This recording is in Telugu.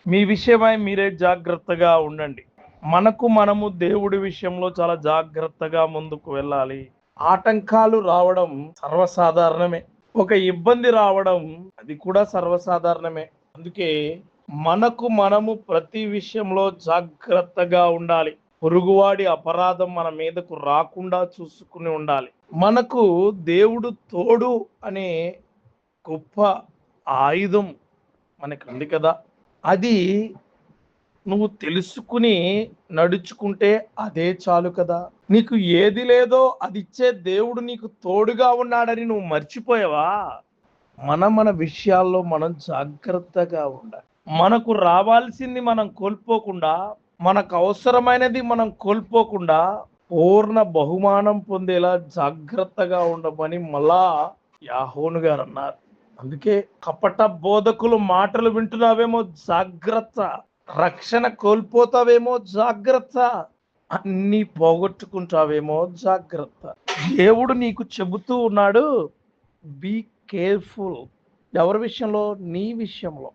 మీ విషయమై మీరే జాగ్రత్తగా ఉండండి. మనకు మనము దేవుడి విషయంలో చాలా జాగ్రత్తగా ముందుకు వెళ్ళాలి. ఆటంకాలు రావడం సర్వసాధారణమే. ఒక ఇబ్బంది రావడం అది కూడా సర్వసాధారణమే. అందుకే మనకు మనము ప్రతి విషయంలో జాగ్రత్తగా ఉండాలి. పొరుగువాడి అపరాధం మన మీదకు రాకుండా చూసుకుని ఉండాలి. మనకు దేవుడు తోడు అనే గొప్ప ఆయుధం మనకుంది కదా! అది నువ్వు తెలుసుకుని నడుచుకుంటే అదే చాలు కదా! నీకు ఏది లేదో అదిచ్చే దేవుడు నీకు తోడుగా ఉన్నాడని నువ్వు మర్చిపోయావా? మన విషయాల్లో మనం జాగ్రత్తగా ఉండాలి. మనకు రావాల్సింది మనం కోల్పోకుండా, మనకు అవసరమైనది మనం కోల్పోకుండా, పూర్ణ బహుమానం పొందేలా జాగ్రత్తగా ఉండమని మళ్ళా యాహోను గారన్నారు. అందుకే కపట బోధకులు మాటలు వింటున్నావేమో జాగ్రత్త. రక్షణ కోల్పోతావేమో జాగ్రత్త. అన్నీ పోగొట్టుకుంటావేమో జాగ్రత్త. దేవుడు నీకు చెబుతూ ఉన్నాడు, బీ కేర్‌ఫుల్. ఎవరి విషయంలో? నీ విషయంలో.